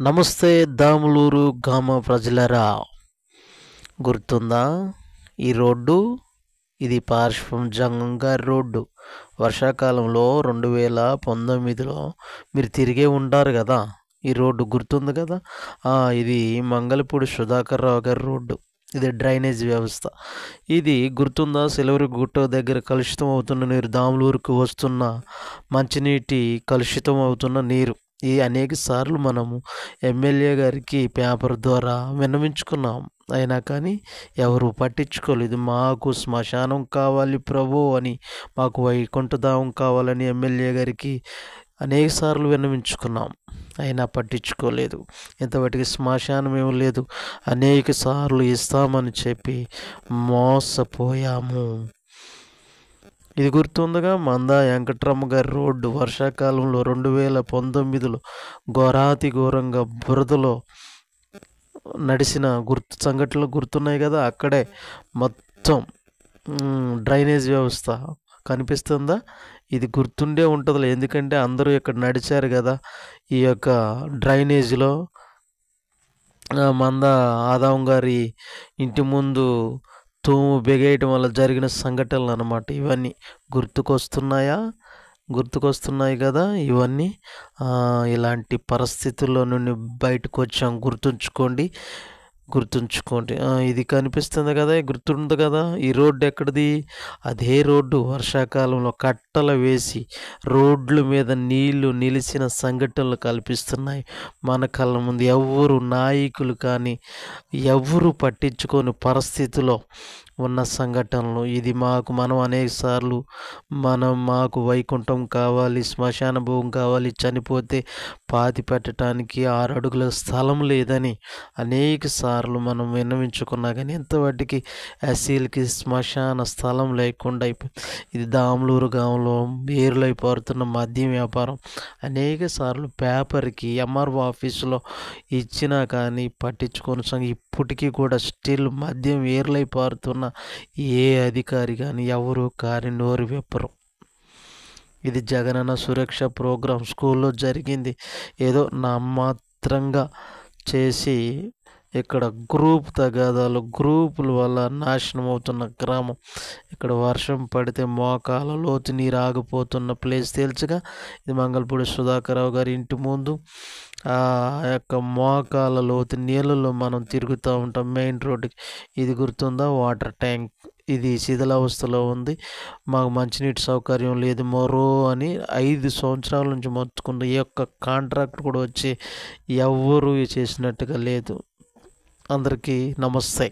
నమస్తే దాములూరు గ్రామ ప్రజలరా, గుర్తుందా ఈ రోడ్డు? ఇది పార్శ్వం జంగంగారి రోడ్డు. వర్షాకాలంలో 2019లో మీరు తిరిగే ఉంటారు కదా. ఈ రోడ్డు గుర్తుంది కదా. ఇది మంగళపూడి సుధాకర్ రావు గారి రోడ్డు. ఇది డ్రైనేజ్ వ్యవస్థ. ఇది గుర్తుందా? సిలవరి గుట్ట దగ్గర కలుషితం అవుతున్న నీరు, దాములూరుకు వస్తున్న మంచినీటి కలుషితం అవుతున్న నీరు. ఈ అనేక సార్లు మనము ఎమ్మెల్యే గారికి పేపర్ ద్వారా విన్నవించుకున్నాం. అయినా కానీ ఎవరు పట్టించుకోలేదు. మాకు శ్మశానం కావాలి ప్రభు అని, మాకు వైకుంఠధామం కావాలని ఎమ్మెల్యే గారికి అనేక సార్లు విన్నవించుకున్నాం. అయినా పట్టించుకోలేదు. ఇంతవరకు శ్మశానం ఏమీ లేదు. అనేక సార్లు ఇస్తామని చెప్పి మోసపోయాము. ఇది గుర్తుందిగా. మందా వెంకట్రమ్మ గారి రోడ్డు వర్షాకాలంలో 2019లో ఘోరాతి ఘోరంగా బురదలో నడిచిన సంఘటనలు గుర్తున్నాయి కదా. అక్కడే మొత్తం డ్రైనేజ్ వ్యవస్థ కనిపిస్తుందా? ఇది గుర్తుండే ఉంటుందిలే, ఎందుకంటే అందరూ ఇక్కడ నడిచారు కదా. ఈ యొక్క డ్రైనేజీలో మంద ఆదాం గారి ఇంటి ముందు తూము బిగేయటం వల్ల జరిగిన సంఘటనలు అన్నమాట. ఇవన్నీ గుర్తుకొస్తున్నాయి కదా. ఇవన్నీ ఇలాంటి పరిస్థితుల్లో నుండి బయటకు వచ్చాం. గుర్తుంచుకోండి. ఇది కనిపిస్తుంది కదా, గుర్తుంది కదా. ఈ రోడ్డు ఎక్కడిది? అదే రోడ్డు వర్షాకాలంలో కట్టలు వేసి రోడ్ల మీద నీళ్లు నిలిచిన సంఘటనలు కల్పిస్తున్నాయి మన కళ్ళ ముందు. ఎవరు నాయకులు కానీ ఎవరు పట్టించుకోని పరిస్థితిలో ఉన్న సంఘటనలు. ఇది మనం అనేక సార్లు మాకు వైకుంఠం కావాలి, శ్మశాన భూమి కావాలి, చనిపోతే పాతి పెట్టడానికి 6 అడుగుల స్థలం లేదని అనేక సార్లు మనం విన్నవించుకున్నా కానీ ఇంతవాటికి ఎస్సీలకి శ్మశాన స్థలం లేకుండా అయిపోయింది. ఇది దాములూరు గ్రామంలో బేరులై పారుతున్న మద్యం వ్యాపారం. అనేక సార్లు పేపర్కి ఎంఆర్ఓ ఆఫీసులో ఇచ్చినా కానీ పట్టించుకొని ఇప్పటికీ కూడా స్టిల్ మద్యం ఏర్లై పారుతున్న ఏ అధికారి కానీ ఎవరు నోరు విప్పరు. ఇది జగనన్న సురక్ష ప్రోగ్రాం స్కూల్లో జరిగింది. ఏదో నామాత్రంగా చేసి ఇక్కడ గ్రూపుల వల్ల నాశనం అవుతున్న గ్రామం. ఇక్కడ వర్షం పడితే మోకాల లోతు నీరు ఆగిపోతున్న ప్లేస్ తెలుసుగా. ఇది మంగళపూడి సుధాకర్ రావు గారి ఇంటి ముందు. ఆ యొక్క మోకాల లోతు నీళ్ళలో మనం తిరుగుతూ ఉంటాం మెయిన్ రోడ్డుకి. ఇది గుర్తుందా? వాటర్ ట్యాంక్ ఇది శిథిలావస్థలో ఉంది. మాకు మంచినీటి సౌకర్యం లేదు మరో అని 5 సంవత్సరాల నుంచి మొత్తుకున్న ఈ యొక్క కాంట్రాక్ట్ కూడా వచ్చి ఎవ్వరూ చేసినట్టుగా లేదు. అందరికీ నమస్తే.